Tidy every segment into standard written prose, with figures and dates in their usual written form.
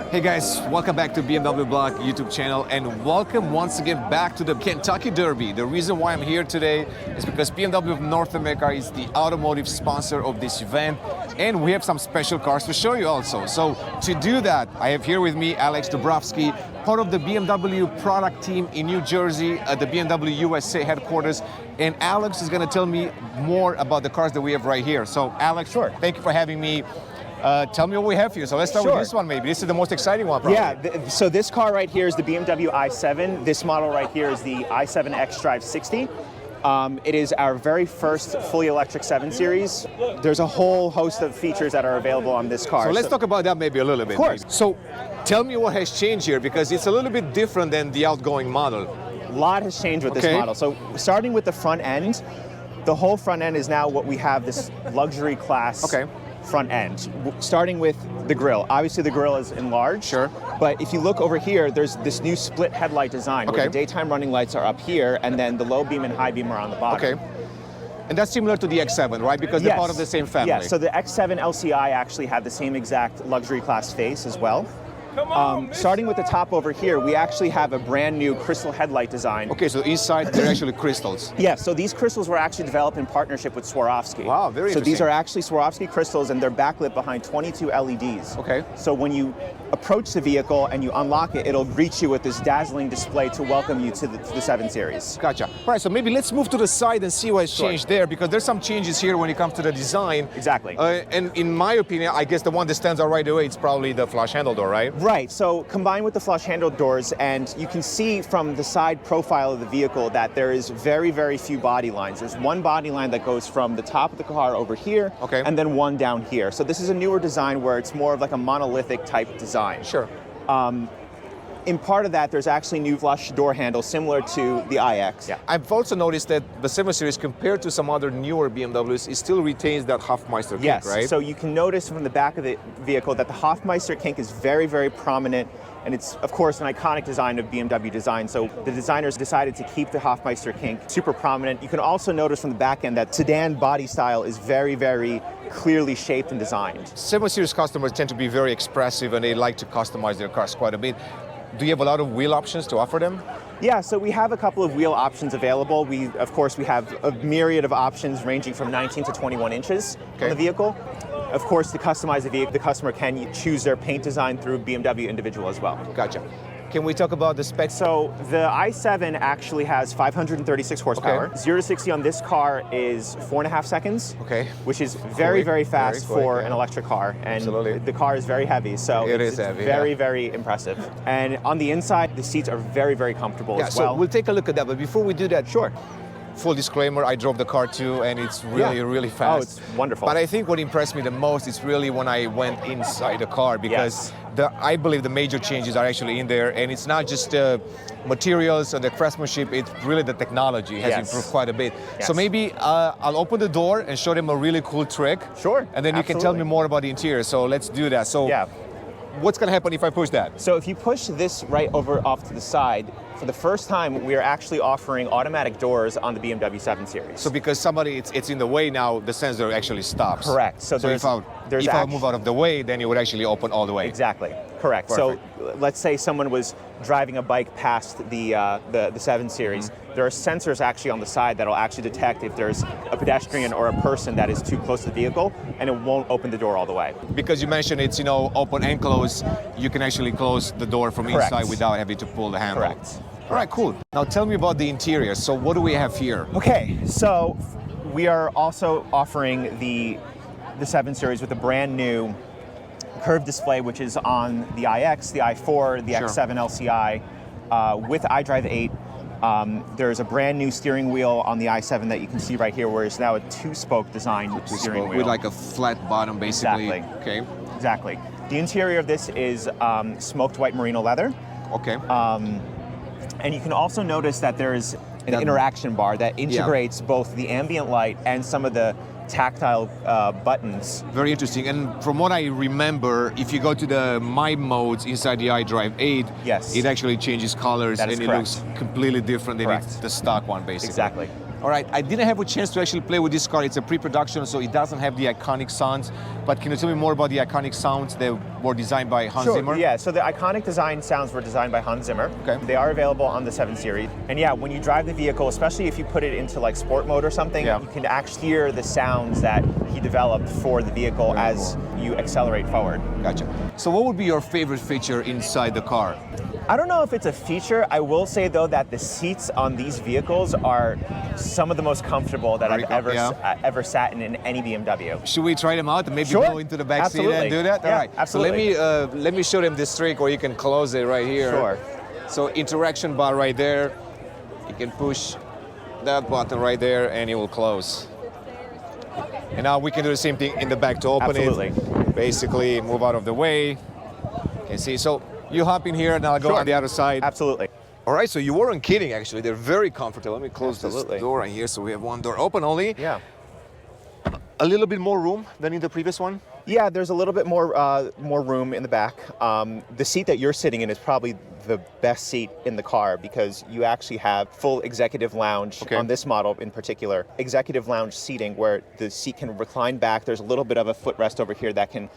Hey guys, welcome back to BMW Blog YouTube channel and welcome once again back to the Kentucky Derby. The reason why I'm here today is because BMW of North America is the automotive sponsor of this event and we have some special cars to show you also. So to do that, I have here with me Alex Dabrowski, part of the BMW product team in New Jersey at the BMW USA headquarters. And Alex is going to tell me more about the cars that we have right here. So Alex, sure. Thank you for having me. Tell me what we have here. So let's start with this one maybe. This is the most exciting one probably. Yeah, so this car right here is the BMW i7. This model right here is the i7 xDrive 60. It is our very first fully electric 7 Series. There's a whole host of features that are available on this car. So let's talk about that maybe a little bit. Of course. Maybe. So tell me what has changed here because it's a little bit different than the outgoing model. A lot has changed with this model. So starting with the front end, the whole front end is now what we have this luxury class front end, starting with the grille. Obviously the grille is enlarged, sure. But if you look over here, there's this new split headlight design where the daytime running lights are up here and then the low beam and high beam are on the bottom. Okay. And that's similar to the X7, right? Because they're part of the same family. Yeah, so the X7 LCI actually had the same exact luxury class face as well. Starting with the top over here, we actually have a brand new crystal headlight design. Okay, so inside they're actually crystals. Yeah, so these crystals were actually developed in partnership with Swarovski. Wow, very interesting. So these are actually Swarovski crystals and they're backlit behind 22 LEDs. Okay. So when you approach the vehicle and you unlock it, it'll greet you with this dazzling display to welcome you to the 7 Series. Gotcha. All right, so maybe let's move to the side and see what's changed there because there's some changes here when it comes to the design. Exactly. And in my opinion, I guess the one that stands out right away, it's probably the flush handle door, right? Right, so combined with the flush handle doors, and you can see from the side profile of the vehicle that there is very, very few body lines. There's one body line that goes from the top of the car over here, and then one down here. So this is a newer design where it's more of like a monolithic type design. Sure. In part of that, there's actually new flush door handles similar to the iX. Yeah. I've also noticed that the 7 Series, compared to some other newer BMWs, it still retains that Hofmeister kink, right? Yes, so you can notice from the back of the vehicle that the Hofmeister kink is very, very prominent, and it's, of course, an iconic design of BMW design, so the designers decided to keep the Hofmeister kink super prominent. You can also notice from the back end that sedan body style is very, very clearly shaped and designed. 7 Series customers tend to be very expressive and they like to customize their cars quite a bit. Do you have a lot of wheel options to offer them? Yeah, so we have a couple of wheel options available. Of course, we have a myriad of options ranging from 19 to 21 inches on the vehicle. Of course, to customize the vehicle, the customer can choose their paint design through BMW individual as well. Gotcha. Can we talk about the specs? So the i7 actually has 536 horsepower. 0 to 60 on this car is 4.5 seconds. Okay. Which is very, very fast for an electric car. And the car is very heavy, so it's heavy, very, very impressive. And on the inside, the seats are very, very comfortable as well. So we'll take a look at that, but before we do that, full disclaimer, I drove the car too, and it's really, really fast. Oh, it's wonderful. But I think what impressed me the most is really when I went inside the car, because I believe the major changes are actually in there, and it's not just the materials and the craftsmanship, it's really the technology has improved quite a bit. So maybe I'll open the door and show them a really cool trick. Sure, and then you can tell me more about the interior, so let's do that. So what's going to happen if I push that? So if you push this right over off to the side, for the first time, we are actually offering automatic doors on the BMW 7 Series. So because somebody, it's in the way now, the sensor actually stops. Correct. So if I move out of the way, then it would actually open all the way. Exactly. Correct. Perfect. So let's say someone was driving a bike past the 7 Series. There are sensors actually on the side that will actually detect if there's a pedestrian or a person that is too close to the vehicle, and it won't open the door all the way. Because you mentioned it's, open and close, you can actually close the door from inside without having to pull the handle. Correct. All right, cool. Now tell me about the interior. So what do we have here? Okay, so we are also offering the 7 Series with a brand new curved display, which is on the iX, the i4, the X7 LCI, with iDrive 8. There's a brand new steering wheel on the i7 that you can see right here, where it's now a two-spoke design steering wheel. With like a flat bottom, basically. Exactly. Okay. Exactly. The interior of this is smoked white merino leather. Okay. And you can also notice that there is an interaction bar that integrates both the ambient light and some of the tactile buttons. Very interesting. And from what I remember, if you go to the My modes inside the iDrive 8, it actually changes colors and it looks completely different than the stock one, basically. Exactly. All right, I didn't have a chance to actually play with this car. It's a pre-production, so it doesn't have the iconic sounds. But can you tell me more about the iconic sounds that were designed by Hans Zimmer? Yeah, so the iconic design sounds were designed by Hans Zimmer. Okay. They are available on the 7 Series. And yeah, when you drive the vehicle, especially if you put it into like sport mode or something, you can actually hear the sounds that he developed for the vehicle as you accelerate forward. Gotcha. So what would be your favorite feature inside the car? I don't know if it's a feature. I will say though that the seats on these vehicles are some of the most comfortable that I've ever sat in any BMW. Should we try them out and maybe go into the back seat and do that? Yeah, all right. absolutely. So let me show them this trick where you can close it right here. Sure. So interaction bar right there. You can push that button right there and it will close. And now we can do the same thing in the back to open it. Basically move out of the way. You can see. So you hop in here and I'll go on the other side. Absolutely. All right, so you weren't kidding, actually. They're very comfortable. Let me close this door right here. So we have one door open only. Yeah. A little bit more room than in the previous one? Yeah, there's a little bit more room in the back. The seat that you're sitting in is probably the best seat in the car because you actually have full executive lounge on this model in particular. Executive lounge seating where the seat can recline back. There's a little bit of a footrest over here that can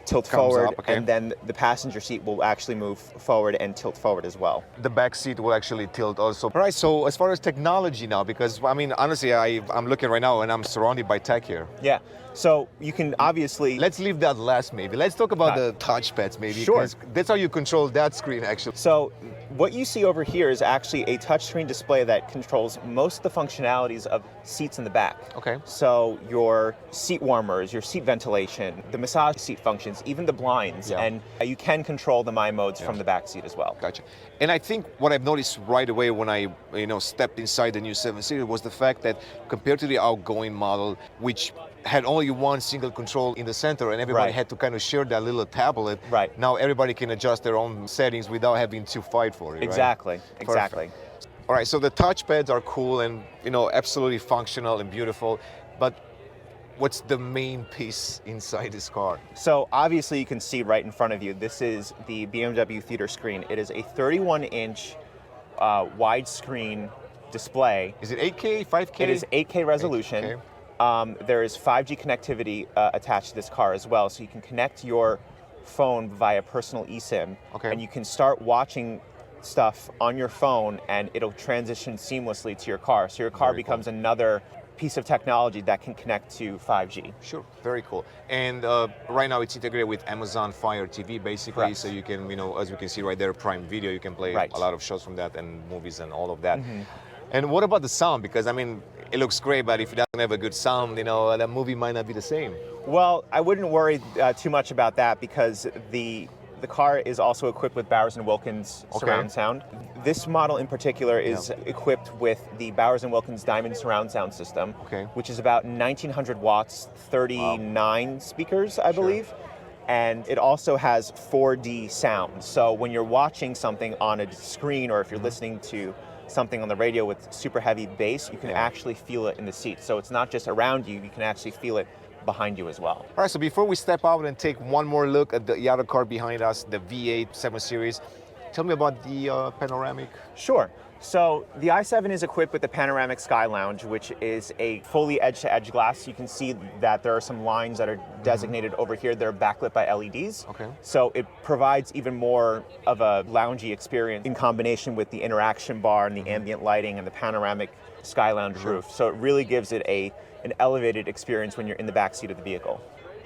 tilt forward, and then the passenger seat will actually move forward and tilt forward as well. The back seat will actually tilt also. All right, so as far as technology now, because I mean, honestly, I'm looking right now and I'm surrounded by tech here. Yeah, so you can obviously... Let's leave that last maybe. Let's talk about the touchpads maybe. Sure. That's how you control that screen actually. So what you see over here is actually a touchscreen display that controls most of the functionalities of seats in the back. Okay. So your seat warmers, your seat ventilation, the massage seat functions, even the blinds, and you can control the My Modes from the back seat as well. Gotcha. And I think what I've noticed right away when I stepped inside the new 7 Series was the fact that compared to the outgoing model, which had only one single control in the center and everybody had to kind of share that little tablet. Right. Now everybody can adjust their own settings without having to fight for it. Exactly. Right? Exactly. All right, so the touchpads are cool and absolutely functional and beautiful, but what's the main piece inside this car? So obviously you can see right in front of you, this is the BMW theater screen. It is a 31-inch widescreen display. Is it 8K, 5K? It is 8K resolution. 8K. There is 5G connectivity attached to this car as well, so you can connect your phone via personal eSIM, and you can start watching stuff on your phone and it'll transition seamlessly to your car. So your car becomes another piece of technology that can connect to 5G. Sure, very cool. And right now it's integrated with Amazon Fire TV basically, so you can, as we can see right there, Prime Video, you can play a lot of shows from that and movies and all of that. And what about the sound? Because I mean, it looks great, but if it doesn't have a good sound, that movie might not be the same. Well, I wouldn't worry too much about that because the car is also equipped with Bowers & Wilkins surround sound. This model in particular is equipped with the Bowers & Wilkins Diamond surround sound system, which is about 1900 watts, 39 speakers, I believe. And it also has 4D sound. So when you're watching something on a screen or if you're listening to something on the radio with super heavy bass, you can actually feel it in the seat. So it's not just around you, you can actually feel it behind you as well. All right, so before we step out and take one more look at the other car behind us, the V8 7 Series, tell me about the Panoramic. Sure. So the i7 is equipped with the Panoramic Sky Lounge, which is a fully edge-to-edge glass. You can see that there are some lines that are designated over here. They're backlit by LEDs. So it provides even more of a loungy experience in combination with the interaction bar and the ambient lighting and the Panoramic Sky Lounge roof. So it really gives it an elevated experience when you're in the back seat of the vehicle.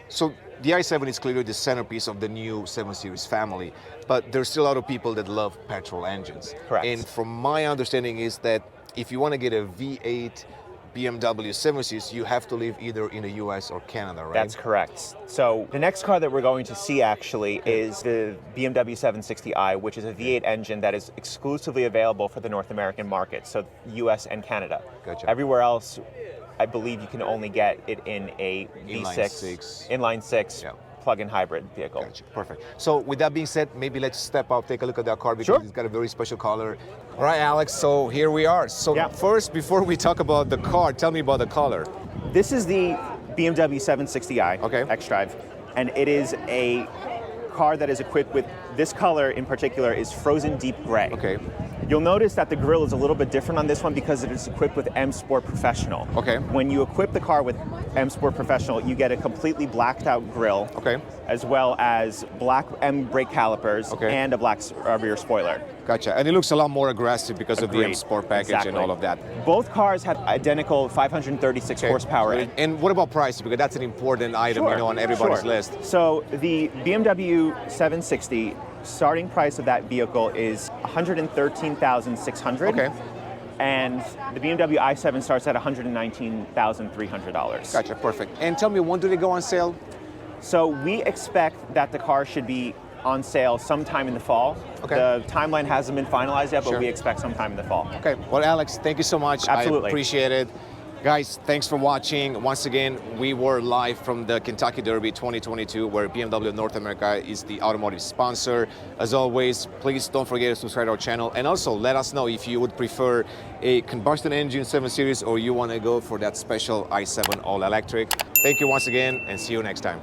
So the i7 is clearly the centerpiece of the new 7 Series family, but there's still a lot of people that love petrol engines. Correct. And from my understanding is that if you want to get a V8 BMW 7 Series, you have to live either in the US or Canada, right? That's correct. So the next car that we're going to see actually is the BMW 760i, which is a V8 engine that is exclusively available for the North American market, so US and Canada. Gotcha. Everywhere else, I believe you can only get it in a V6, inline six plug-in hybrid vehicle. Gotcha. Perfect. So with that being said, maybe let's step out, take a look at that car because it's got a very special color. All right, Alex, so here we are. So first, before we talk about the car, tell me about the color. This is the BMW 760i X-Drive, and it is a car that is equipped with, this color in particular is frozen deep gray. You'll notice that the grille is a little bit different on this one because it is equipped with M Sport Professional. Okay. When you equip the car with M Sport Professional, you get a completely blacked out grille, Okay. as well as black M brake calipers Okay. and a black rear spoiler. Gotcha. And it looks a lot more aggressive because of the M Agreed. Sport package Exactly. and all of that. Both cars have identical 536 horsepower. And what about price? Because that's an important item, you know, on everybody's Sure. list. So the BMW 760 starting price of that vehicle is $113,600. Okay. And the BMW i7 starts at $119,300. Gotcha, perfect. And tell me, when do they go on sale? So we expect that the car should be on sale sometime in the fall. Okay. The timeline hasn't been finalized yet, but Sure. we expect sometime in the fall. Okay, well, Alex, thank you so much. Absolutely. I appreciate it. Guys, thanks for watching. Once again, we were live from the Kentucky Derby 2022, where BMW North America is the automotive sponsor. As always, please don't forget to subscribe to our channel, and also let us know if you would prefer a combustion engine 7 Series or you want to go for that special i7 all-electric. Thank you once again, and see you next time.